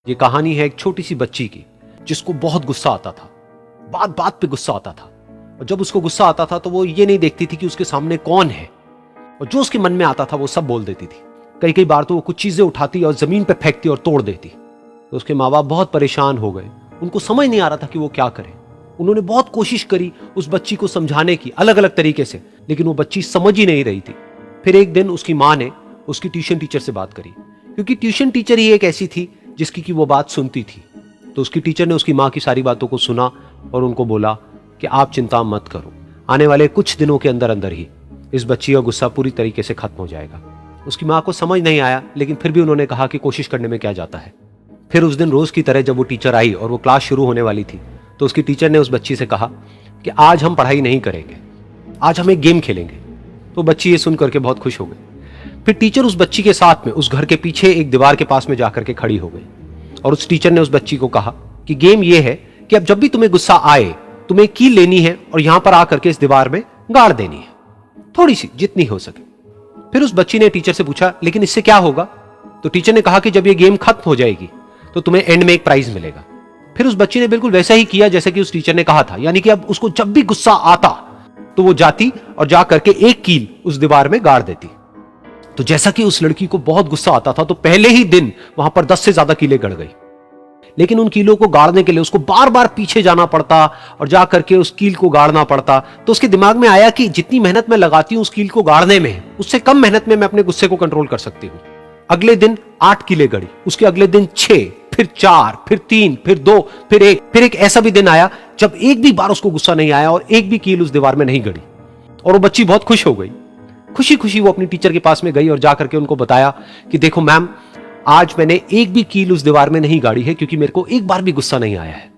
ये कहानी है एक छोटी सी बच्ची की जिसको बहुत गुस्सा आता था। बात बात पे गुस्सा आता था और जब उसको गुस्सा आता था तो वो ये नहीं देखती थी कि उसके सामने कौन है और जो उसके मन में आता था वो सब बोल देती थी। कई कई बार तो वो कुछ चीजें उठाती और जमीन पे फेंकती और तोड़ देती। तो उसके माँ बाप बहुत परेशान हो गए। उनको समझ नहीं आ रहा था कि वो क्या करे। उन्होंने बहुत कोशिश करी उस बच्ची को समझाने की अलग अलग तरीके से, लेकिन वो बच्ची समझ ही नहीं रही थी। फिर एक दिन उसकी माँ ने उसकी ट्यूशन टीचर से बात करी, क्योंकि ट्यूशन टीचर ही एक ऐसी थी जिसकी कि वो बात सुनती थी। तो उसकी टीचर ने उसकी माँ की सारी बातों को सुना और उनको बोला कि आप चिंता मत करो, आने वाले कुछ दिनों के अंदर अंदर ही इस बच्ची का गुस्सा पूरी तरीके से खत्म हो जाएगा। उसकी माँ को समझ नहीं आया, लेकिन फिर भी उन्होंने कहा कि कोशिश करने में क्या जाता है। फिर उस दिन रोज की तरह जब वो टीचर आई और वो क्लास शुरू होने वाली थी, तो उसकी टीचर ने उस बच्ची से कहा कि आज हम पढ़ाई नहीं करेंगे, आज हम एक गेम खेलेंगे। तो बच्ची ये सुन करके बहुत खुश हो गई। फिर टीचर उस बच्ची के साथ में उस घर के पीछे एक दीवार के पास में जाकर के खड़ी हो गई और उस टीचर ने उस बच्ची को कहा कि गेम ये है कि अब जब भी तुम्हें गुस्सा आए तुम्हें कील लेनी है और यहां पर आकर के इस दीवार में गाड़ देनी है, थोड़ी सी जितनी हो सके। फिर उस बच्ची ने टीचर से पूछा लेकिन इससे क्या होगा? तो टीचर ने कहा कि जब ये गेम खत्म हो जाएगी तो तुम्हें एंड में एक प्राइज मिलेगा। फिर उस बच्ची ने बिल्कुल वैसा ही किया जैसे कि उस टीचर ने कहा था, यानी कि अब उसको जब भी गुस्सा आता तो वो जाती और जा करके एक कील उस दीवार में गाड़ देती। तो जैसा कि उस लड़की को बहुत गुस्सा आता था तो पहले ही दिन वहां पर 10 से ज्यादा कीलें गड़ गई। लेकिन उन कीलों को गाड़ने के लिए उसको बार बार पीछे जाना पड़ता और जा करके उस कील को गाड़ना पड़ता। तो उसके दिमाग में आया कि जितनी मेहनत मैं लगाती हूं उस कील को गाड़ने में, उससे कम मेहनत में मैं अपने गुस्से को कंट्रोल कर सकती हूं। अगले दिन 8 कीलें गड़ी, उसके अगले दिन 6, फिर 4, फिर 3, फिर 2, फिर 1। फिर एक ऐसा भी दिन आया जब एक भी बार उसको गुस्सा नहीं आया और एक भी कील उस दीवार में नहीं गड़ी और वो बच्ची बहुत खुश हो गई। खुशी खुशी वो अपनी टीचर के पास में गई और जाकर के उनको बताया कि देखो मैम, आज मैंने एक भी कील उस दीवार में नहीं गाड़ी है क्योंकि मेरे को एक बार भी गुस्सा नहीं आया है।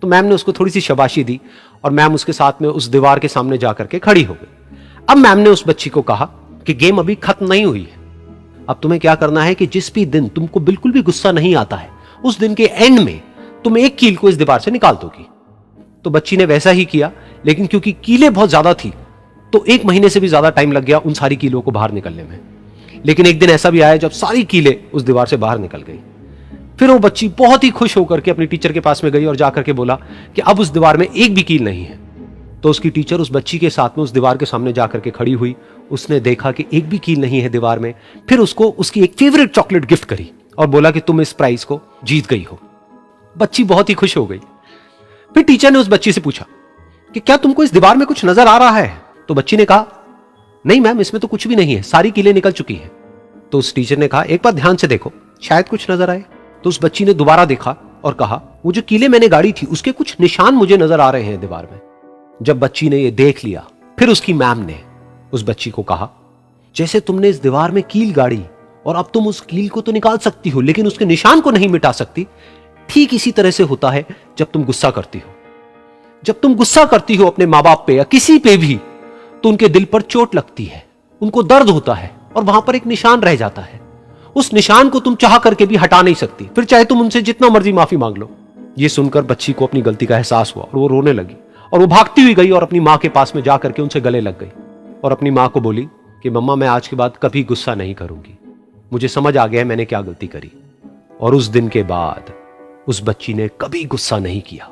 तो मैम ने उसको थोड़ी सी शाबाशी दी और मैम उसके साथ में उस दीवार के सामने जाकर के खड़ी हो गई। अब मैम ने उस बच्ची को कहा कि गेम अभी खत्म नहीं हुई है, अब तुम्हें क्या करना है कि जिस भी दिन तुमको बिल्कुल भी गुस्सा नहीं आता है उस दिन के एंड में तुम एक कील को इस दीवार से निकाल दोगी। तो बच्ची ने वैसा ही किया, लेकिन क्योंकि कीलें बहुत ज्यादा थी तो 1 महीने से भी ज्यादा टाइम लग गया उन सारी कीलों को बाहर निकलने में। लेकिन एक दिन ऐसा भी आया जब सारी कीलें उस दीवार से बाहर निकल गई। फिर वो बच्ची बहुत ही खुश होकर के अपनी टीचर के पास में गई और जाकर के बोला कि अब उस दीवार में एक भी कील नहीं है। तो उसकी टीचर उस बच्ची के साथ में उस दीवार के सामने जाकर के खड़ी हुई। उसने देखा कि एक भी कील नहीं है दीवार में। फिर उसको उसकी एक फेवरेट चॉकलेट गिफ्ट करी और बोला कि तुम इस प्राइज को जीत गई हो। बच्ची बहुत ही खुश हो गई। फिर टीचर ने उस बच्ची से पूछा कि क्या तुमको इस दीवार में कुछ नजर आ रहा है? तो बच्ची ने कहा नहीं मैम, इसमें तो कुछ भी नहीं है, सारी कीलें निकल चुकी हैं। तो उस टीचर ने कहा एक बार ध्यान से देखो, शायद कुछ नजर आए। तो उस बच्ची ने दोबारा देखा और कहा वो जो कीलें मैंने गाड़ी थी उसके कुछ निशान मुझे नजर आ रहे हैं दीवार में। जब बच्ची ने ये देख लिया फिर उसकी मैम ने उस बच्ची को कहा जैसे तुमने इस दीवार में कील गाड़ी और अब तुम उस कील को तो निकाल सकती हो लेकिन उसके निशान को नहीं मिटा सकती, ठीक इसी तरह से होता है जब तुम गुस्सा करती हो। जब तुम गुस्सा करती हो अपने माँ बाप पे या किसी पे भी तो उनके दिल पर चोट लगती है, उनको दर्द होता है और वहां पर एक निशान रह जाता है। उस निशान को तुम चाह करके भी हटा नहीं सकती, फिर चाहे तुम उनसे जितना मर्जी माफी मांग लो। ये सुनकर बच्ची को अपनी गलती का एहसास हुआ और वो रोने लगी और वो भागती हुई गई और अपनी माँ के पास में जाकर के उनसे गले लग गई और अपनी माँ को बोली कि मम्मा, मैं आज के बाद कभी गुस्सा नहीं करूंगी, मुझे समझ आ गया है मैंने क्या गलती करी। और उस दिन के बाद उस बच्ची ने कभी गुस्सा नहीं किया।